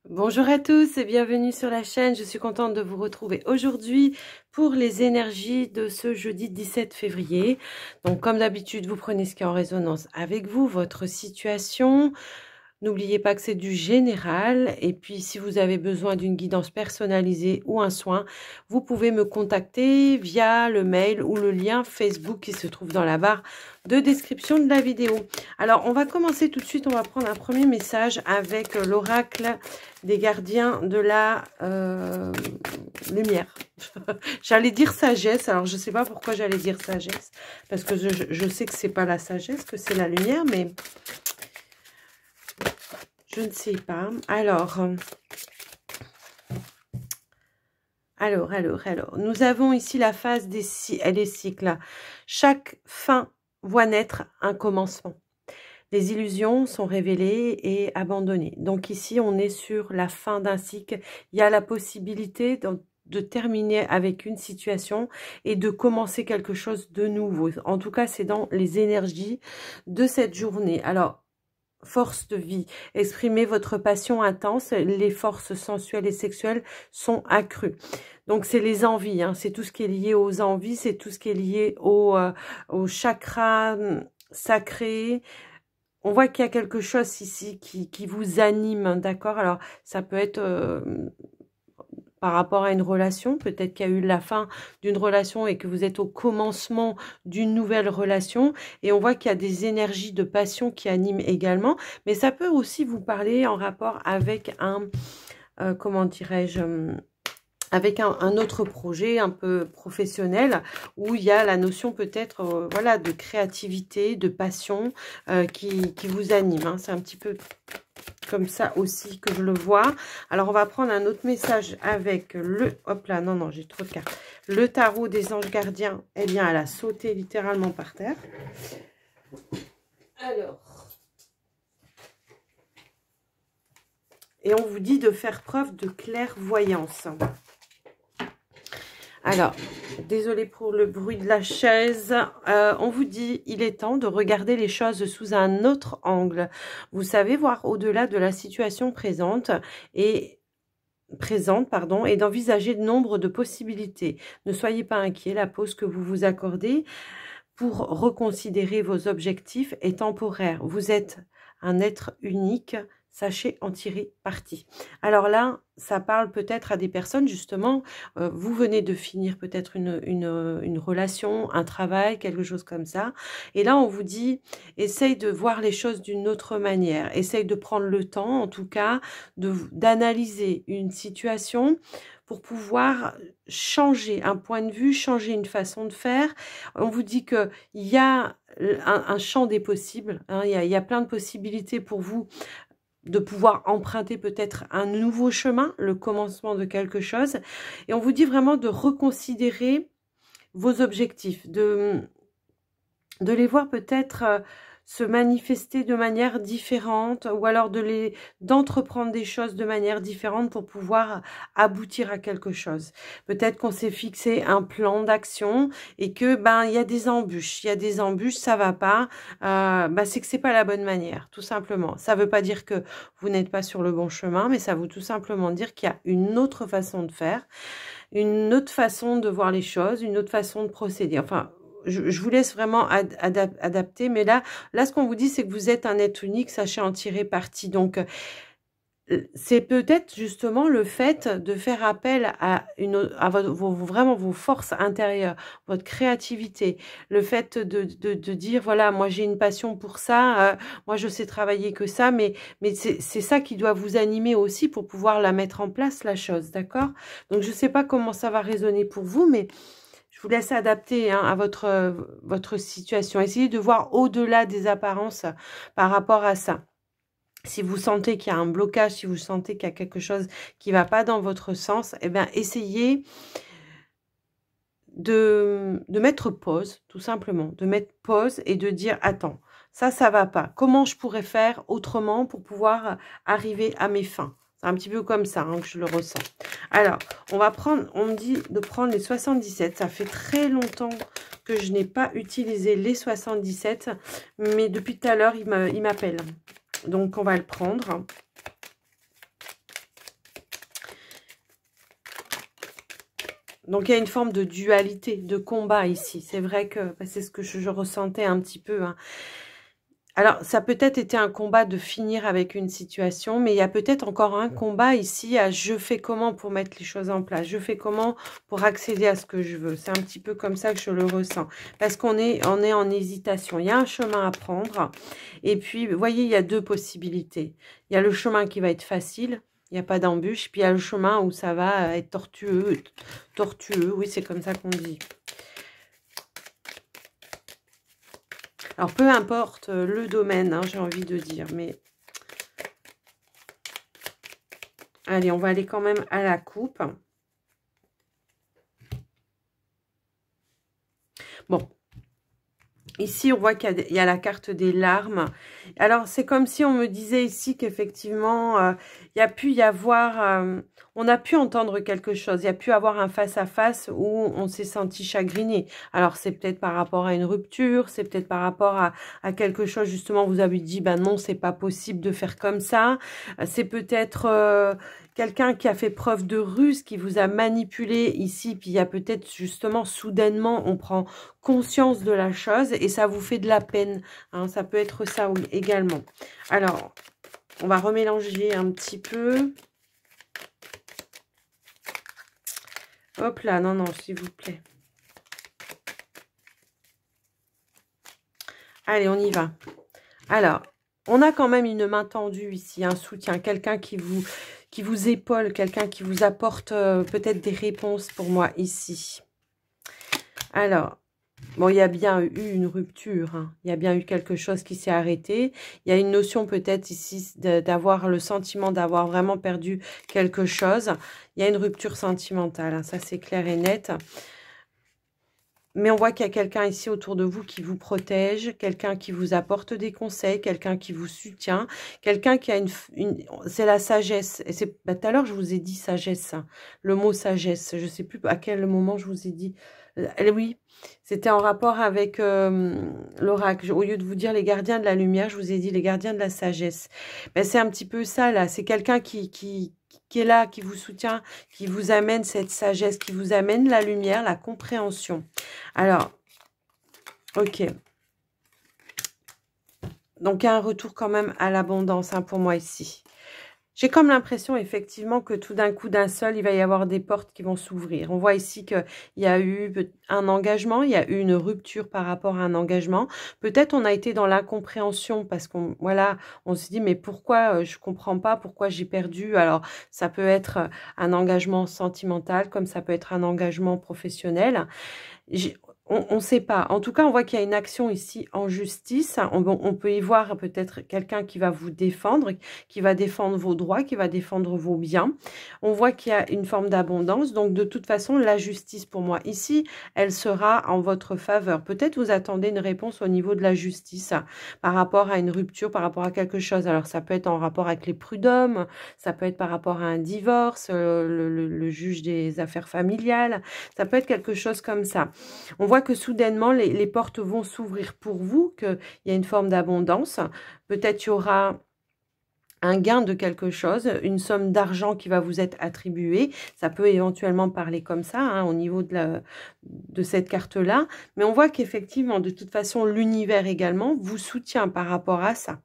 Bonjour à tous et bienvenue sur la chaîne. Je suis contente de vous retrouver aujourd'hui pour les énergies de ce jeudi 17 février. Donc comme d'habitude, vous prenez ce qui est en résonance avec vous, votre situation. N'oubliez pas que c'est du général. Et puis si vous avez besoin d'une guidance personnalisée ou un soin, vous pouvez me contacter via le mail ou le lien Facebook qui se trouve dans la barre de description de la vidéo. Alors on va commencer tout de suite, on va prendre un premier message avec l'oracle des gardiens de la lumière. J'allais dire sagesse, alors je ne sais pas pourquoi j'allais dire sagesse, parce que je sais que c'est pas la sagesse, que c'est la lumière, mais je ne sais pas. Alors, nous avons ici la phase des cycles. Chaque fin voit naître un commencement. Les illusions sont révélées et abandonnées. Donc ici, on est sur la fin d'un cycle. Il y a la possibilité de terminer avec une situation et de commencer quelque chose de nouveau. En tout cas, c'est dans les énergies de cette journée. Alors, force de vie, exprimez votre passion intense, les forces sensuelles et sexuelles sont accrues. Donc c'est les envies, hein, c'est tout ce qui est lié aux envies, c'est tout ce qui est lié au chakra sacré. On voit qu'il y a quelque chose ici qui vous anime, d'accord? Alors ça peut être par rapport à une relation, peut-être qu'il y a eu la fin d'une relation et que vous êtes au commencement d'une nouvelle relation, et on voit qu'il y a des énergies de passion qui animent également, mais ça peut aussi vous parler en rapport avec un, comment dirais-je, avec un autre projet un peu professionnel, où il y a la notion peut-être voilà, de créativité, de passion qui vous anime, hein. C'est un petit peu comme ça aussi que je le vois. Alors, on va prendre un autre message avec le... Hop là, non, j'ai trop de cartes. Le tarot des anges gardiens, eh bien, elle a sauté littéralement par terre. Alors... Et on vous dit de faire preuve de clairvoyance. Alors, désolé pour le bruit de la chaise. On vous dit, il est temps de regarder les choses sous un autre angle. Vous savez voir au-delà de la situation présente et d'envisager de nombre de possibilités. Ne soyez pas inquiets, la pause que vous vous accordez pour reconsidérer vos objectifs est temporaire. Vous êtes un être unique. Sachez en tirer parti. Alors là, ça parle peut-être à des personnes, justement, vous venez de finir peut-être une relation, un travail, quelque chose comme ça. Et là, on vous dit, essaye de voir les choses d'une autre manière. Essaye de prendre le temps, en tout cas, d'analyser une situation pour pouvoir changer un point de vue, changer une façon de faire. On vous dit qu'il y a un champ des possibles, hein, il y a plein de possibilités pour vous de pouvoir emprunter peut-être un nouveau chemin, le commencement de quelque chose. Et on vous dit vraiment de reconsidérer vos objectifs, de les voir peut-être se manifester de manière différente, ou alors d'entreprendre des choses de manière différente pour pouvoir aboutir à quelque chose. Peut-être qu'on s'est fixé un plan d'action et que il y a des embûches. Il y a des embûches, ça va pas. C'est que c'est pas la bonne manière, tout simplement. Ça veut pas dire que vous n'êtes pas sur le bon chemin, mais ça veut tout simplement dire qu'il y a une autre façon de faire, une autre façon de voir les choses, une autre façon de procéder. Enfin, je vous laisse vraiment adapter, mais là, ce qu'on vous dit, c'est que vous êtes un être unique, sachez en tirer parti. Donc, c'est peut-être justement le fait de faire appel à vraiment vos forces intérieures, votre créativité, le fait de dire, voilà, moi j'ai une passion pour ça, moi je sais travailler que ça, mais c'est ça qui doit vous animer aussi pour pouvoir la mettre en place, la chose, d'accord? Donc, je ne sais pas comment ça va résonner pour vous, mais... je vous laisse adapter, hein, à votre situation. Essayez de voir au-delà des apparences par rapport à ça. Si vous sentez qu'il y a un blocage, si vous sentez qu'il y a quelque chose qui ne va pas dans votre sens, eh bien, essayez de mettre pause, tout simplement. De mettre pause et de dire, attends, ça ne va pas. Comment je pourrais faire autrement pour pouvoir arriver à mes fins? C'est un petit peu comme ça, hein, que je le ressens. Alors, on me dit de prendre les 77. Ça fait très longtemps que je n'ai pas utilisé les 77. Mais depuis tout à l'heure, il m'appelle. Donc, on va le prendre. Donc, il y a une forme de dualité, de combat ici. C'est vrai que c'est ce que je ressentais un petit peu. Hein. Alors, ça a peut-être été un combat de finir avec une situation, mais il y a peut-être encore un combat ici à je fais comment pour mettre les choses en place, je fais comment pour accéder à ce que je veux. C'est un petit peu comme ça que je le ressens, parce qu'on est en hésitation. Il y a un chemin à prendre, et puis, vous voyez, il y a deux possibilités. Il y a le chemin qui va être facile, il n'y a pas d'embûche, puis il y a le chemin où ça va être tortueux, oui, c'est comme ça qu'on dit. Alors, peu importe le domaine, hein, j'ai envie de dire, mais... Allez, on va aller quand même à la coupe. Bon. Ici, on voit qu'il y a la carte des larmes. Alors, c'est comme si on me disait ici qu'effectivement, il y a pu y avoir... on a pu entendre quelque chose. Il y a pu avoir un face-à-face où on s'est senti chagriné. Alors, c'est peut-être par rapport à une rupture. C'est peut-être par rapport à quelque chose, justement, vous avez dit, ben non, c'est pas possible de faire comme ça. C'est peut-être... quelqu'un qui a fait preuve de ruse, qui vous a manipulé ici, puis il y a peut-être justement, soudainement, on prend conscience de la chose et ça vous fait de la peine. Hein, ça peut être ça également. Alors, on va remélanger un petit peu. Hop là, non, non, s'il vous plaît. Allez, on y va. Alors, on a quand même une main tendue ici, un soutien, quelqu'un qui vous épaule, quelqu'un qui vous apporte peut-être des réponses pour moi ici. Alors, bon, il y a bien eu une rupture, hein. Il y a bien eu quelque chose qui s'est arrêté. Il y a une notion peut-être ici d'avoir le sentiment d'avoir vraiment perdu quelque chose. Il y a une rupture sentimentale, hein. Ça c'est clair et net. Mais on voit qu'il y a quelqu'un ici autour de vous qui vous protège, quelqu'un qui vous apporte des conseils, quelqu'un qui vous soutient, quelqu'un qui a c'est la sagesse. Et c'est tout à l'heure, je vous ai dit sagesse, hein, le mot sagesse. Je ne sais plus à quel moment je vous ai dit. Oui, c'était en rapport avec l'oracle. Au lieu de vous dire les gardiens de la lumière, je vous ai dit les gardiens de la sagesse. Ben, c'est un petit peu ça, là. C'est quelqu'un qui est là, qui vous soutient, qui vous amène cette sagesse, qui vous amène la lumière, la compréhension. Alors, ok. Donc, il y a un retour quand même à l'abondance, hein, pour moi ici. J'ai comme l'impression, effectivement, que tout d'un coup, d'un seul, il va y avoir des portes qui vont s'ouvrir. On voit ici qu'il y a eu un engagement, il y a eu une rupture par rapport à un engagement. Peut-être on a été dans l'incompréhension parce qu'on voilà, on se dit, mais pourquoi je comprends pas, pourquoi j'ai perdu? Alors, ça peut être un engagement sentimental, comme ça peut être un engagement professionnel. On ne sait pas. En tout cas, on voit qu'il y a une action ici en justice. On peut y voir peut-être quelqu'un qui va vous défendre, qui va défendre vos droits, qui va défendre vos biens. On voit qu'il y a une forme d'abondance. Donc, de toute façon, la justice, pour moi, ici, elle sera en votre faveur. Peut-être vous attendez une réponse au niveau de la justice par rapport à une rupture, par rapport à quelque chose. Alors, ça peut être en rapport avec les prud'hommes, ça peut être par rapport à un divorce, le juge des affaires familiales. Ça peut être quelque chose comme ça. On voit que soudainement, les portes vont s'ouvrir pour vous, qu'il y a une forme d'abondance. Peut-être il y aura un gain de quelque chose, une somme d'argent qui va vous être attribuée. Ça peut éventuellement parler comme ça, hein, au niveau de cette carte-là. Mais on voit qu'effectivement, de toute façon, l'univers également vous soutient par rapport à ça,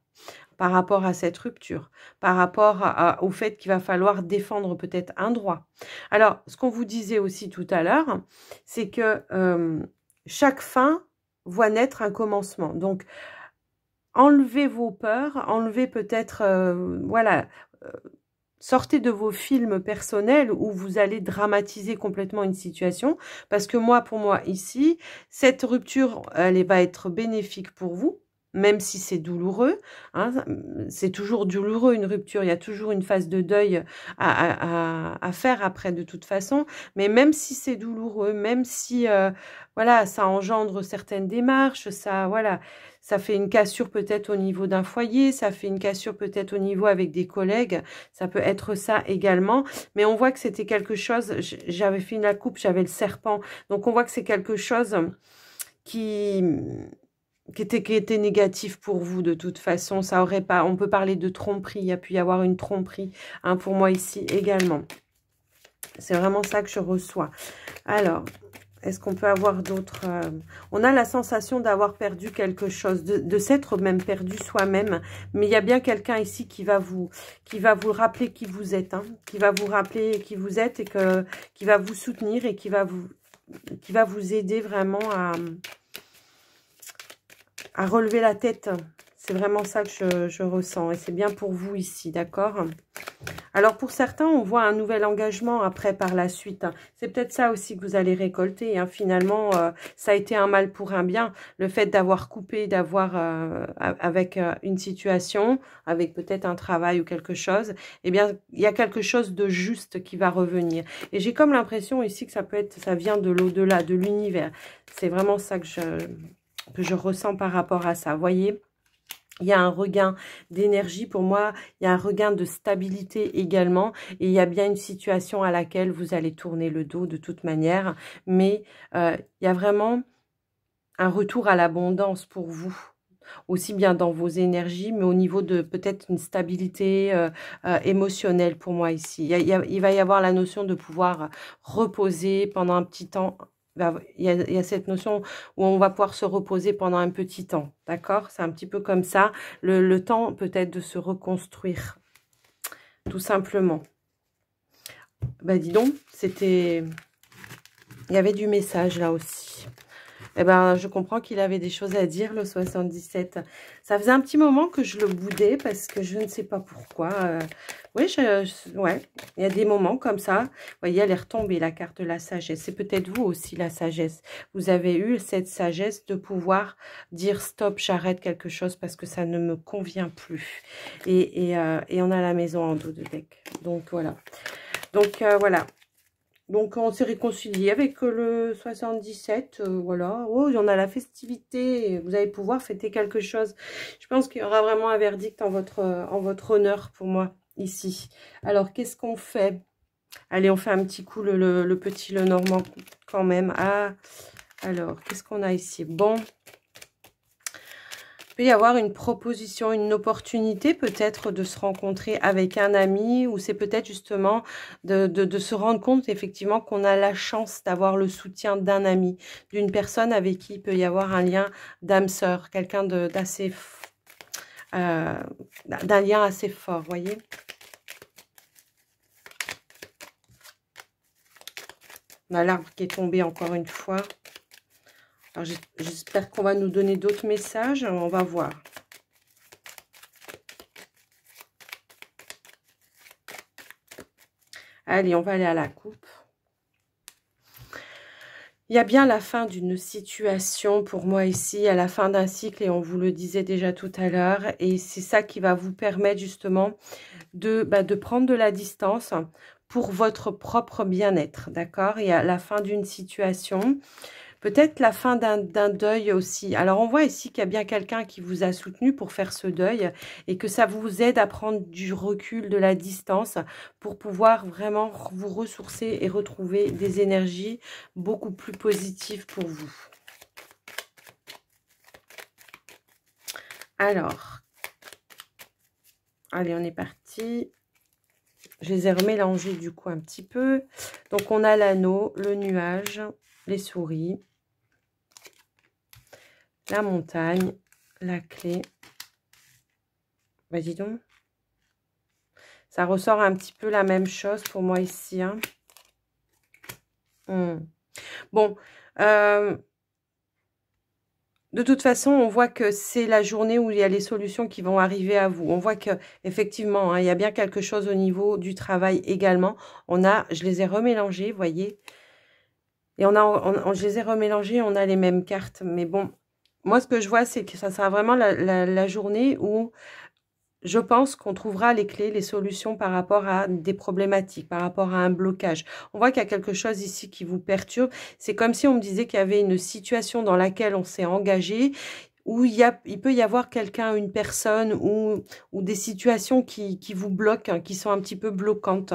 par rapport à cette rupture, par rapport au fait qu'il va falloir défendre peut-être un droit. Alors, ce qu'on vous disait aussi tout à l'heure, c'est que chaque fin voit naître un commencement. Donc, enlevez vos peurs, enlevez peut-être, voilà, sortez de vos films personnels où vous allez dramatiser complètement une situation. Parce que moi, pour moi, ici, cette rupture, elle va être bénéfique pour vous. Même si c'est douloureux, hein, c'est toujours douloureux une rupture, il y a toujours une phase de deuil à faire après de toute façon, mais même si c'est douloureux, même si voilà, ça engendre certaines démarches, ça, voilà, ça fait une cassure peut-être au niveau d'un foyer, ça fait une cassure peut-être au niveau avec des collègues, ça peut être ça également, mais on voit que c'était quelque chose, j'avais fait la coupe, j'avais le serpent, donc on voit que c'est quelque chose qui était négatif pour vous de toute façon. Ça aurait pas, on peut parler de tromperie, il y a pu y avoir une tromperie, hein, pour moi ici également. C'est vraiment ça que je reçois. Alors, est-ce qu'on peut avoir d'autres... On a la sensation d'avoir perdu quelque chose, de s'être même perdu soi-même. Mais il y a bien quelqu'un ici qui va vous rappeler qui vous êtes. Hein, qui va vous rappeler qui vous êtes et qui va vous soutenir et qui va vous aider vraiment à relever la tête. C'est vraiment ça que je ressens. Et c'est bien pour vous ici, d'accord? Alors, pour certains, on voit un nouvel engagement après, par la suite. Hein. C'est peut-être ça aussi que vous allez récolter. Hein. Finalement, ça a été un mal pour un bien. Le fait d'avoir coupé, d'avoir avec une situation, avec peut-être un travail ou quelque chose, eh bien, il y a quelque chose de juste qui va revenir. Et j'ai comme l'impression ici que ça vient de l'au-delà, de l'univers. C'est vraiment ça que je ressens par rapport à ça. Vous voyez ? Il y a un regain d'énergie pour moi, il y a un regain de stabilité également. Et il y a bien une situation à laquelle vous allez tourner le dos de toute manière. Mais il y a vraiment un retour à l'abondance pour vous. Aussi bien dans vos énergies, mais au niveau de peut-être une stabilité émotionnelle pour moi ici. Il va y avoir la notion de pouvoir reposer pendant un petit temps. Il y a cette notion où on va pouvoir se reposer pendant un petit temps, d'accord? C'est un petit peu comme ça, le temps peut-être de se reconstruire, tout simplement. Ben dis donc, il y avait du message là aussi. Eh ben, je comprends qu'il avait des choses à dire, le 77. Ça faisait un petit moment que je le boudais parce que je ne sais pas pourquoi. Oui, ouais, il y a des moments comme ça. Vous voyez, elle est retombée, la carte de la sagesse. C'est peut-être vous aussi, la sagesse. Vous avez eu cette sagesse de pouvoir dire stop, j'arrête quelque chose parce que ça ne me convient plus. Et on a la maison en dos de deck. Donc, voilà. Donc, voilà. Donc, on s'est réconcilié avec le 77, voilà. Oh, il y en a la festivité, vous allez pouvoir fêter quelque chose. Je pense qu'il y aura vraiment un verdict en votre honneur pour moi, ici. Alors, qu'est-ce qu'on fait? Allez, on fait un petit coup, le petit Lenormand, quand même. Ah, alors, qu'est-ce qu'on a ici? Bon. Il peut y avoir une proposition, une opportunité peut-être de se rencontrer avec un ami, ou c'est peut-être justement de se rendre compte effectivement qu'on a la chance d'avoir le soutien d'un ami, d'une personne avec qui il peut y avoir un lien d'âme sœur, quelqu'un d'assez d'un lien assez fort, voyez. On a l'arbre qui est tombé encore une fois. Alors, j'espère qu'on va nous donner d'autres messages. On va voir. Allez, on va aller à la coupe. Il y a bien la fin d'une situation pour moi ici, à la fin d'un cycle, et on vous le disait déjà tout à l'heure. Et c'est ça qui va vous permettre justement de prendre de la distance pour votre propre bien-être, d'accord? Il y a la fin d'une situation. Peut-être la fin d'un deuil aussi. Alors, on voit ici qu'il y a bien quelqu'un qui vous a soutenu pour faire ce deuil et que ça vous aide à prendre du recul, de la distance pour pouvoir vraiment vous ressourcer et retrouver des énergies beaucoup plus positives pour vous. Alors, allez, on est parti. Je les ai remélangés du coup un petit peu. Donc, on a l'anneau, le nuage, les souris, la montagne, la clé. Bah dis donc. Ça ressort un petit peu la même chose pour moi ici. Hein. Bon. De toute façon, on voit que c'est la journée où il y a les solutions qui vont arriver à vous. On voit que effectivement, hein, il y a bien quelque chose au niveau du travail également. Je les ai remélangés, vous voyez. Et je les ai remélangés, on a les mêmes cartes. Mais bon, moi, ce que je vois, c'est que ça sera vraiment la journée où je pense qu'on trouvera les clés, les solutions par rapport à des problématiques, par rapport à un blocage. On voit qu'il y a quelque chose ici qui vous perturbe. C'est comme si on me disait qu'il y avait une situation dans laquelle on s'est engagé. où il peut y avoir quelqu'un, une personne ou des situations qui vous bloquent, hein, qui sont un petit peu bloquantes.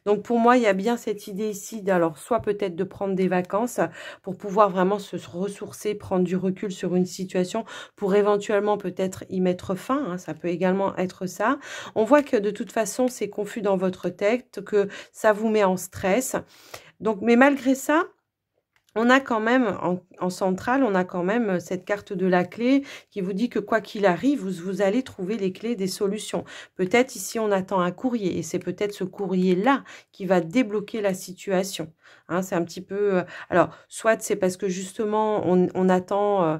Donc pour moi, il y a bien cette idée ici, alors soit peut-être de prendre des vacances pour pouvoir vraiment se ressourcer, prendre du recul sur une situation pour éventuellement peut-être y mettre fin, hein, ça peut également être ça. On voit que de toute façon, c'est confus dans votre tête, que ça vous met en stress. Donc, mais malgré ça, on a quand même, en centrale, on a quand même cette carte de la clé qui vous dit que quoi qu'il arrive, vous allez trouver les clés des solutions. Peut-être ici, on attend un courrier et c'est peut-être ce courrier-là qui va débloquer la situation. Hein, c'est un petit peu... alors, soit c'est parce que justement, on attend,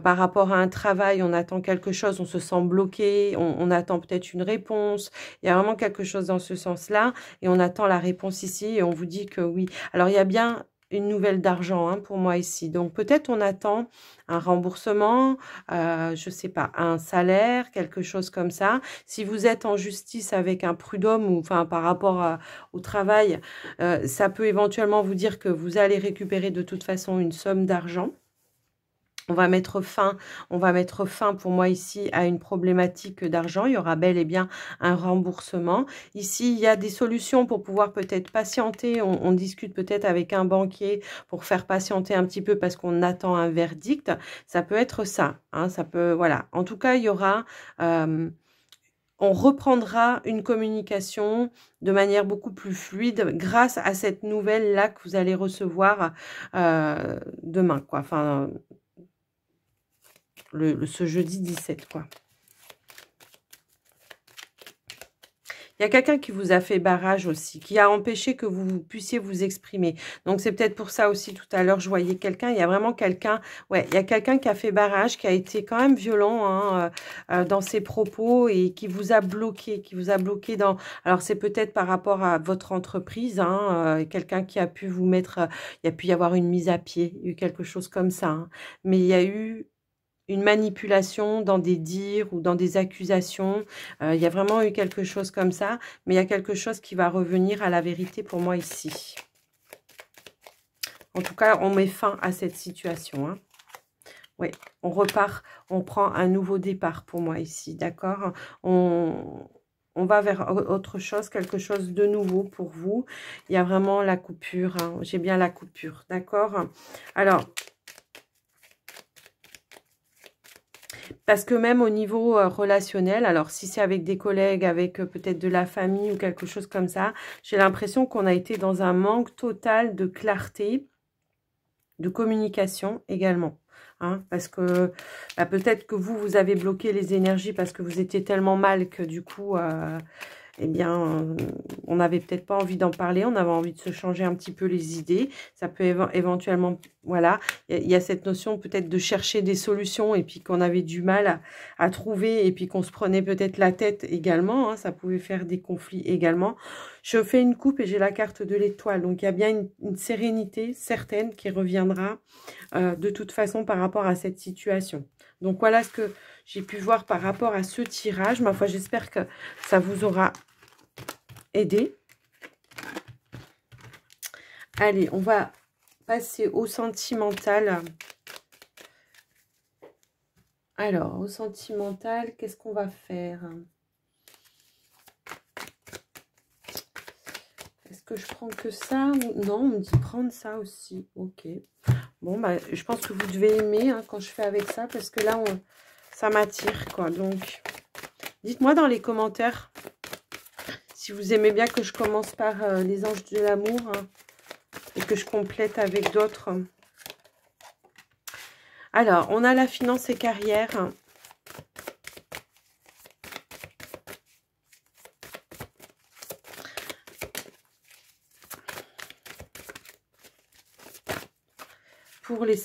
par rapport à un travail, on attend quelque chose, on se sent bloqué, on attend peut-être une réponse. Il y a vraiment quelque chose dans ce sens-là et on attend la réponse ici et on vous dit que oui. Alors, il y a bien une nouvelle d'argent, hein, pour moi ici. Donc, peut-être on attend un remboursement, je sais pas, un salaire, quelque chose comme ça. Si vous êtes en justice avec un prud'homme ou enfin par rapport au travail, ça peut éventuellement vous dire que vous allez récupérer de toute façon une somme d'argent. On va mettre fin pour moi ici à une problématique d'argent. Il y aura bel et bien un remboursement. Ici, il y a des solutions pour pouvoir peut-être patienter. On discute peut-être avec un banquier pour faire patienter un petit peu parce qu'on attend un verdict. Ça peut être ça. Hein, ça peut, voilà. En tout cas, il y aura... on reprendra une communication de manière beaucoup plus fluide grâce à cette nouvelle-là que vous allez recevoir demain, quoi. Enfin... ce jeudi 17, quoi. Il y a quelqu'un qui vous a fait barrage aussi, qui a empêché que vous puissiez vous exprimer. Donc, c'est peut-être pour ça aussi, tout à l'heure, je voyais quelqu'un. Il y a vraiment quelqu'un, ouais, il y a quelqu'un qui a fait barrage, qui a été quand même violent hein, dans ses propos et qui vous a bloqué, dans... Alors, c'est peut-être par rapport à votre entreprise, hein, quelqu'un qui a pu vous mettre... il y a pu y avoir une mise à pied, il y a eu quelque chose comme ça. Hein. Mais il y a eu... une manipulation dans des dires ou dans des accusations. Il y a vraiment eu quelque chose comme ça, mais il y a quelque chose qui va revenir à la vérité pour moi ici. En tout cas, on met fin à cette situation. Hein. Oui, on repart, on prend un nouveau départ pour moi ici, d'accord? On va vers autre chose, quelque chose de nouveau pour vous. Il y a vraiment la coupure, hein. J'ai bien la coupure, d'accord? Alors... parce que même au niveau relationnel, alors si c'est avec des collègues, avec peut-être de la famille ou quelque chose comme ça, j'ai l'impression qu'on a été dans un manque total de clarté, de communication également. Hein, parce que bah, peut-être que vous avez bloqué les énergies parce que vous étiez tellement mal que du coup... eh bien, on n'avait peut-être pas envie d'en parler, on avait envie de se changer un petit peu les idées. Ça peut éventuellement, voilà, il y a cette notion peut-être de chercher des solutions et puis qu'on avait du mal à trouver et puis qu'on se prenait peut-être la tête également. Hein, ça pouvait faire des conflits également. Je fais une coupe et j'ai la carte de l'étoile. Donc, il y a bien une sérénité certaine qui reviendra de toute façon par rapport à cette situation. Donc, voilà ce que j'ai pu voir par rapport à ce tirage. Ma foi, j'espère que ça vous aura aidé. Allez, on va passer au sentimental. Alors, au sentimental, qu'est-ce qu'on va faire? Est-ce que je prends que ça? Non, on me dit prendre ça aussi. Ok. Bon, bah, je pense que vous devez aimer hein, quand je fais avec ça, parce que là, ça m'attire, quoi. Donc, dites-moi dans les commentaires si vous aimez bien que je commence par les anges de l'amour hein, et que je complète avec d'autres. Alors, on a la finance et carrière.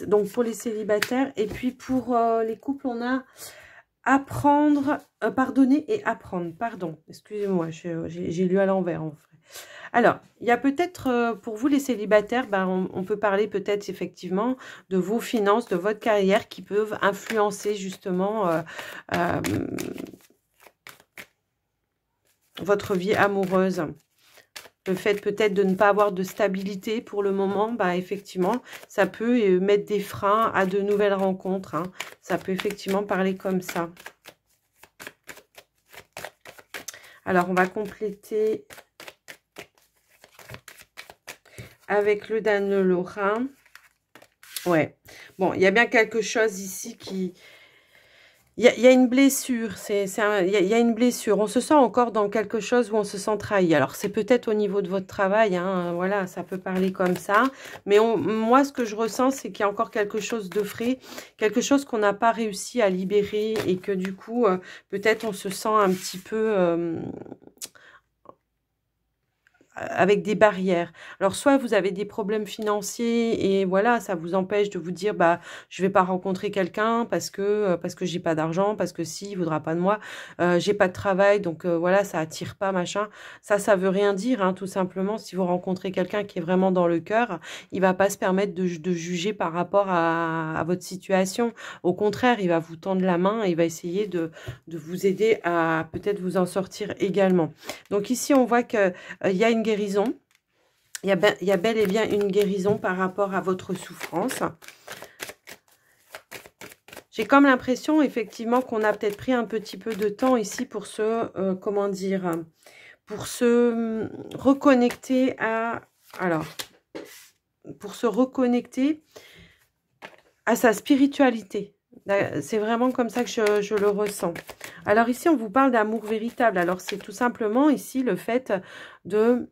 Donc, pour les célibataires. Et puis, pour les couples, on a apprendre, pardonner et apprendre. Pardon, excusez-moi, j'ai lu à l'envers en fait. Alors, il y a peut-être, pour vous les célibataires, ben, on peut parler peut-être effectivement de vos finances, de votre carrière qui peuvent influencer justement votre vie amoureuse. Le fait peut-être de ne pas avoir de stabilité pour le moment, bah effectivement, ça peut mettre des freins à de nouvelles rencontres, hein. Ça peut effectivement parler comme ça. Alors, on va compléter avec le Danelorrain. Ouais. Bon, il y a bien quelque chose ici qui... Il y a une blessure, il y a une blessure. On se sent encore dans quelque chose où on se sent trahi. Alors, c'est peut-être au niveau de votre travail, hein, voilà, ça peut parler comme ça. Mais moi, ce que je ressens, c'est qu'il y a encore quelque chose de frais, quelque chose qu'on n'a pas réussi à libérer et que du coup, peut-être on se sent un petit peu... avec des barrières. Alors, soit vous avez des problèmes financiers et voilà, ça vous empêche de vous dire, bah, je vais pas rencontrer quelqu'un parce que j'ai pas d'argent, parce que si, il voudra pas de moi, j'ai pas de travail, donc voilà, ça attire pas, machin. Ça veut rien dire, hein, tout simplement. Si vous rencontrez quelqu'un qui est vraiment dans le cœur, il va pas se permettre de juger par rapport à votre situation. Au contraire, il va vous tendre la main et il va essayer de vous aider à peut-être vous en sortir également. Donc ici, on voit que il y a une guérison. Il y a bel et bien une guérison par rapport à votre souffrance. J'ai comme l'impression, effectivement, qu'on a peut-être pris un petit peu de temps ici pour se, comment dire, pour se reconnecter à... Alors, pour se reconnecter à sa spiritualité. C'est vraiment comme ça que je le ressens. Alors ici, on vous parle d'amour véritable. Alors, c'est tout simplement ici le fait de...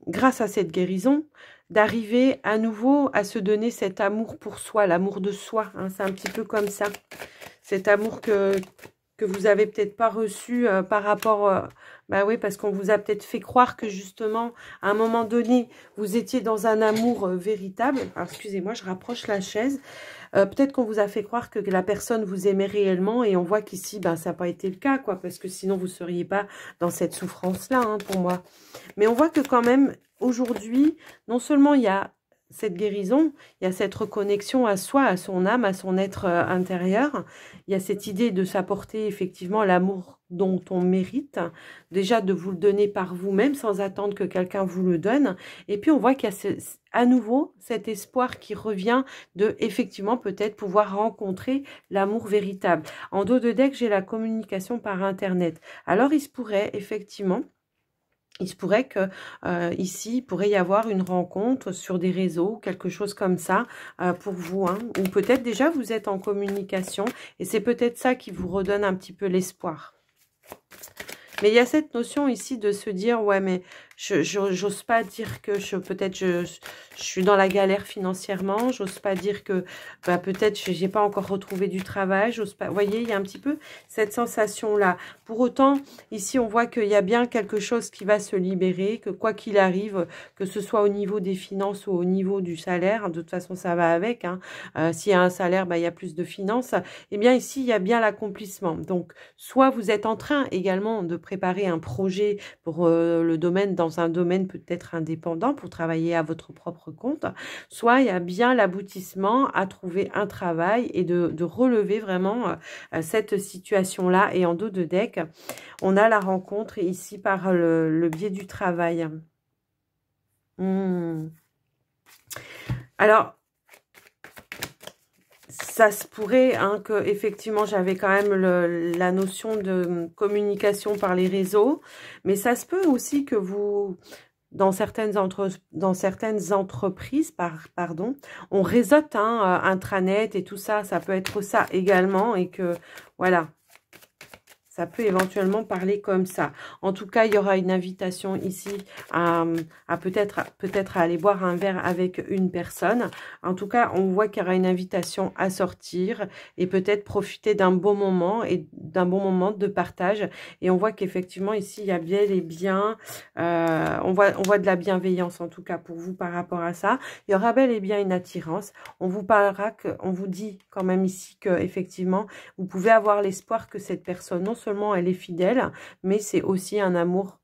grâce à cette guérison, d'arriver à nouveau à se donner cet amour pour soi, l'amour de soi. Hein, c'est un petit peu comme ça. Cet amour que vous avez peut-être pas reçu par rapport... bah oui, parce qu'on vous a peut-être fait croire que justement, à un moment donné, vous étiez dans un amour véritable. Alors, excusez-moi, je rapproche la chaise. Peut-être qu'on vous a fait croire que la personne vous aimait réellement et on voit qu'ici, ben, ça n'a pas été le cas, quoi, parce que sinon, vous ne seriez pas dans cette souffrance-là, hein, pour moi. Mais on voit que quand même, aujourd'hui, non seulement il y a cette guérison, il y a cette reconnexion à soi, à son âme, à son être intérieur. Il y a cette idée de s'apporter effectivement l'amour dont on mérite, déjà de vous le donner par vous-même sans attendre que quelqu'un vous le donne. Et puis on voit qu'il y a à nouveau cet espoir qui revient de effectivement peut-être pouvoir rencontrer l'amour véritable. En dos de deck, j'ai la communication par Internet. Alors il se pourrait effectivement... Il se pourrait que ici, il pourrait y avoir une rencontre sur des réseaux, quelque chose comme ça pour vous. Hein. Ou peut-être déjà vous êtes en communication et c'est peut-être ça qui vous redonne un petit peu l'espoir. Mais il y a cette notion ici de se dire, ouais, mais j'ose pas dire que peut-être je suis dans la galère financièrement, j'ose pas dire que bah, peut-être j'ai pas encore retrouvé du travail, j'ose pas. Vous voyez, il y a un petit peu cette sensation-là. Pour autant, ici, on voit qu'il y a bien quelque chose qui va se libérer, que quoi qu'il arrive, que ce soit au niveau des finances ou au niveau du salaire, de toute façon, ça va avec. Hein. S'il y a un salaire, bah, il y a plus de finances. Eh bien, ici, il y a bien l'accomplissement. Donc, soit vous êtes en train également de préparer un projet pour le domaine, dans un domaine peut-être indépendant, pour travailler à votre propre compte, soit il y a bien l'aboutissement à trouver un travail et de relever vraiment cette situation-là. Et en dos de deck, on a la rencontre ici par le biais du travail. Alors, ça se pourrait hein, que effectivement j'avais quand même la notion de communication par les réseaux, mais ça se peut aussi que vous, dans certaines entreprises, pardon, on réseaute hein, intranet et tout ça, ça peut être ça également et que voilà. Ça peut éventuellement parler comme ça. En tout cas, il y aura une invitation ici à peut-être aller boire un verre avec une personne. En tout cas, on voit qu'il y aura une invitation à sortir et peut-être profiter d'un bon moment et d'un bon moment de partage. Et on voit qu'effectivement, ici, il y a bien et bien... on voit de la bienveillance, en tout cas, pour vous par rapport à ça. Il y aura bel et bien une attirance. On vous dit quand même ici que effectivement, vous pouvez avoir l'espoir que cette personne, non seulement elle est fidèle, mais c'est aussi un amour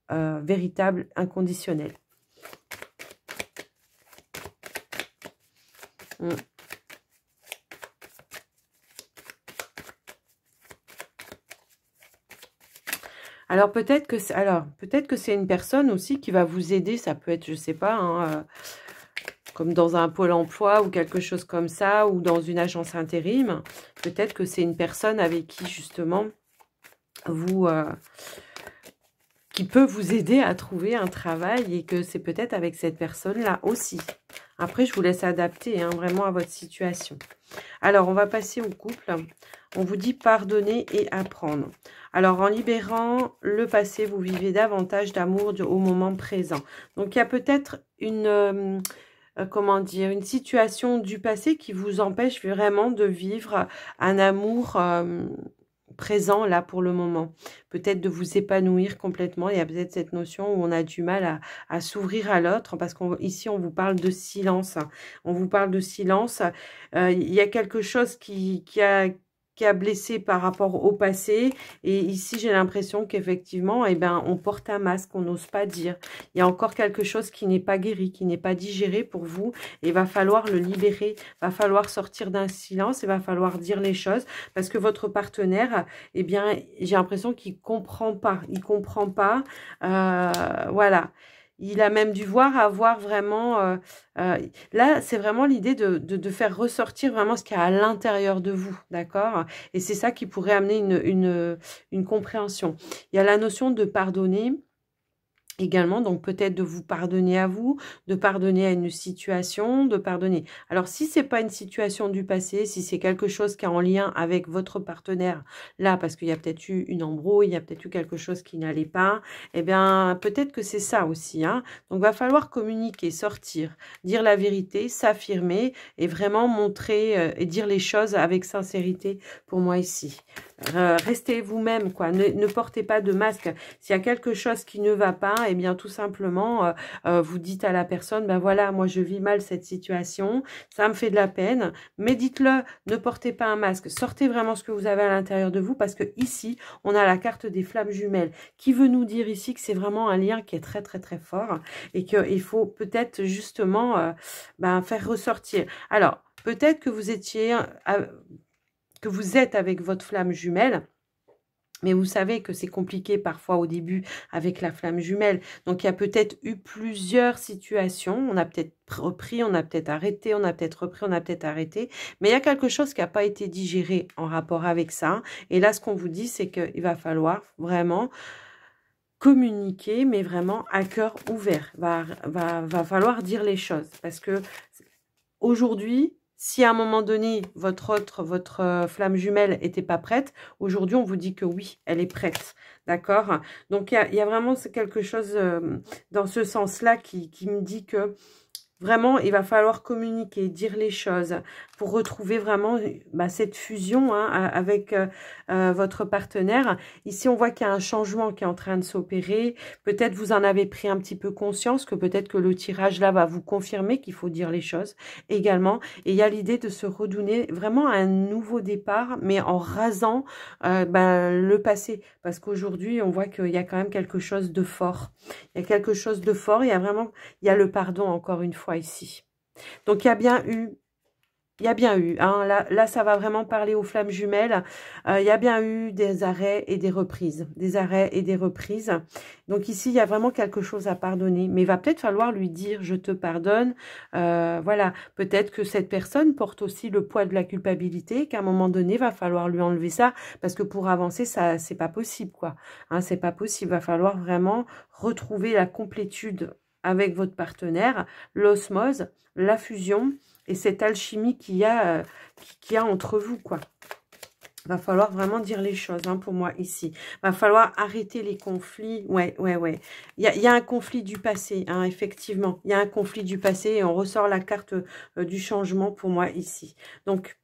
véritable, inconditionnel. Alors peut-être que c'est une personne aussi qui va vous aider. Ça peut être, je sais pas, hein, comme dans un pôle emploi ou quelque chose comme ça, ou dans une agence intérim. Peut-être que c'est une personne avec qui justement vous qui peut vous aider à trouver un travail, et que c'est peut-être avec cette personne-là aussi. Après, je vous laisse adapter hein, vraiment à votre situation. Alors, on va passer au couple. On vous dit pardonner et apprendre. Alors, en libérant le passé, vous vivez davantage d'amour au moment présent. Donc, il y a peut-être une... comment dire, une situation du passé qui vous empêche vraiment de vivre un amour présent là pour le moment. Peut-être de vous épanouir complètement. Il y a peut-être cette notion où on a du mal à s'ouvrir à l'autre, parce qu'ici on vous parle de silence. On vous parle de silence. Il y a quelque chose qui a blessé par rapport au passé, et ici j'ai l'impression qu'effectivement eh ben, on porte un masque, on n'ose pas dire. Il y a encore quelque chose qui n'est pas guéri, qui n'est pas digéré pour vous, et il va falloir le libérer, il va falloir sortir d'un silence, il va falloir dire les choses, parce que votre partenaire, eh bien j'ai l'impression qu'il comprend pas, voilà. Il a même dû avoir vraiment... là, c'est vraiment l'idée de faire ressortir vraiment ce qu'il y a à l'intérieur de vous, d'accord? Et c'est ça qui pourrait amener une compréhension. Il y a la notion de pardonner également, donc peut-être de vous pardonner à vous, de pardonner à une situation, de pardonner. Alors si c'est pas une situation du passé, si c'est quelque chose qui est en lien avec votre partenaire, là parce qu'il y a peut-être eu une embrouille, il y a peut-être eu quelque chose qui n'allait pas, eh bien peut-être que c'est ça aussi, hein. Donc va falloir communiquer, sortir, dire la vérité, s'affirmer et vraiment montrer et dire les choses avec sincérité pour moi ici. Restez vous-même, quoi. Ne portez pas de masque. S'il y a quelque chose qui ne va pas, eh bien tout simplement, vous dites à la personne, ben voilà, moi je vis mal cette situation, ça me fait de la peine, mais dites-le, ne portez pas un masque, sortez vraiment ce que vous avez à l'intérieur de vous, parce que ici, on a la carte des flammes jumelles, qui veut nous dire ici que c'est vraiment un lien qui est très très très fort, et qu'il faut peut-être justement faire ressortir. Alors, peut-être que vous étiez... que vous êtes avec votre flamme jumelle, mais vous savez que c'est compliqué parfois au début avec la flamme jumelle. Donc, il y a peut-être eu plusieurs situations. On a peut-être repris, on a peut-être arrêté, on a peut-être repris, on a peut-être arrêté. Mais il y a quelque chose qui n'a pas été digéré en rapport avec ça. Et là, ce qu'on vous dit, c'est qu'il va falloir vraiment communiquer, mais vraiment à cœur ouvert. Va falloir dire les choses. Parce que aujourd'hui... Si à un moment donné, votre flamme jumelle n'était pas prête, aujourd'hui, on vous dit que oui, elle est prête. D'accord? Donc, il y a vraiment quelque chose dans ce sens-là qui me dit que vraiment, il va falloir communiquer, dire les choses pour retrouver vraiment cette fusion hein, avec votre partenaire. Ici, on voit qu'il y a un changement qui est en train de s'opérer. Peut-être vous en avez pris un petit peu conscience, que peut-être que le tirage là va vous confirmer qu'il faut dire les choses également. Et il y a l'idée de se redonner vraiment un nouveau départ, mais en rasant le passé. Parce qu'aujourd'hui, on voit qu'il y a quand même quelque chose de fort. Il y a quelque chose de fort, il y a le pardon encore une fois ici. Donc, il y a bien eu, hein, là, ça va vraiment parler aux flammes jumelles. Il y a bien eu des arrêts et des reprises. Des arrêts et des reprises. Donc ici, il y a vraiment quelque chose à pardonner. Mais il va peut-être falloir lui dire, je te pardonne. Voilà, peut-être que cette personne porte aussi le poids de la culpabilité, qu'à un moment donné, il va falloir lui enlever ça. Parce que pour avancer, ça, c'est pas possible, quoi. Hein, c'est pas possible. Il va falloir vraiment retrouver la complétude avec votre partenaire, l'osmose, la fusion et cette alchimie qu'il y a entre vous, quoi. Va falloir vraiment dire les choses, hein, pour moi, ici. Va falloir arrêter les conflits. Ouais. Il y a un conflit du passé, hein, effectivement. Il y a un conflit du passé et on ressort la carte du changement pour moi, ici. Donc,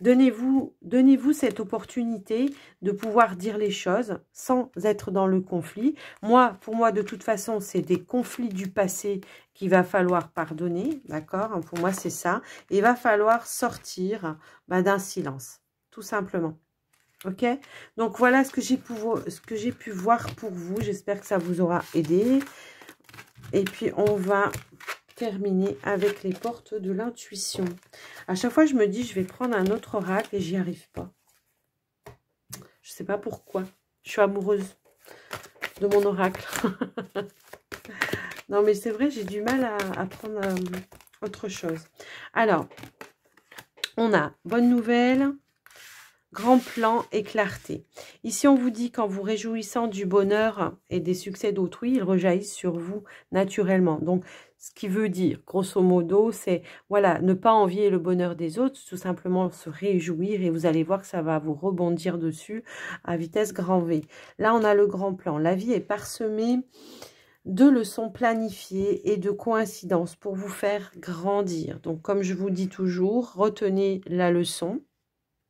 donnez-vous cette opportunité de pouvoir dire les choses sans être dans le conflit. Pour moi, de toute façon, c'est des conflits du passé qu'il va falloir pardonner, d'accord? Pour moi, c'est ça. Et il va falloir sortir d'un silence, tout simplement. Ok? Donc, voilà ce que j'ai pu voir pour vous. J'espère que ça vous aura aidé. Et puis, on va terminer avec les portes de l'intuition. À chaque fois, je me dis, je vais prendre un autre oracle et j'y arrive pas. Je sais pas pourquoi. Je suis amoureuse. de mon oracle. Non, mais c'est vrai, j'ai du mal à prendre autre chose. Alors, on a bonne nouvelle, grand plan et clarté. Ici, on vous dit qu'en vous réjouissant du bonheur et des succès d'autrui, ils rejaillissent sur vous naturellement. Donc, ce qui veut dire, grosso modo, c'est, voilà, ne pas envier le bonheur des autres, tout simplement se réjouir et vous allez voir que ça va vous rebondir dessus à vitesse grand V. Là, on a le grand plan. La vie est parsemée de leçons planifiées et de coïncidences pour vous faire grandir. Donc, comme je vous dis toujours, retenez la leçon.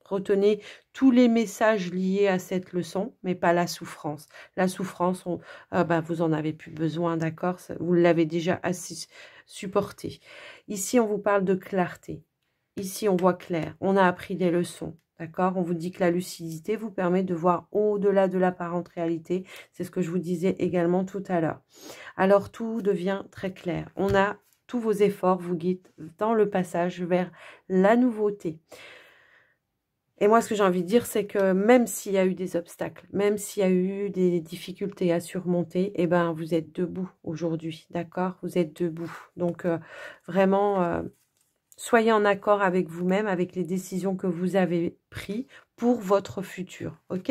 Retenez tous les messages liés à cette leçon, mais pas la souffrance. La souffrance, vous en avez plus besoin, d'accord? Vous l'avez déjà assez supporté. Ici, on vous parle de clarté. Ici, on voit clair. On a appris des leçons, d'accord? On vous dit que la lucidité vous permet de voir au-delà de l'apparente réalité. C'est ce que je vous disais également tout à l'heure. Alors, tout devient très clair. On a tous vos efforts vous guident dans le passage vers la nouveauté. Et moi, ce que j'ai envie de dire, c'est que même s'il y a eu des obstacles, même s'il y a eu des difficultés à surmonter, eh ben, vous êtes debout aujourd'hui, d'accord? Vous êtes debout. Donc, vraiment, soyez en accord avec vous-même, avec les décisions que vous avez prises pour votre futur, ok?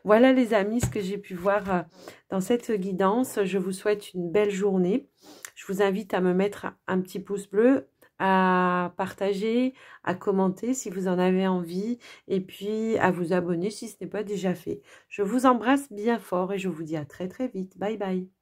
Voilà, les amis, ce que j'ai pu voir dans cette guidance. Je vous souhaite une belle journée. Je vous invite à me mettre un petit pouce bleu, à partager, à commenter si vous en avez envie et puis à vous abonner si ce n'est pas déjà fait. Je vous embrasse bien fort et je vous dis à très très vite. Bye bye.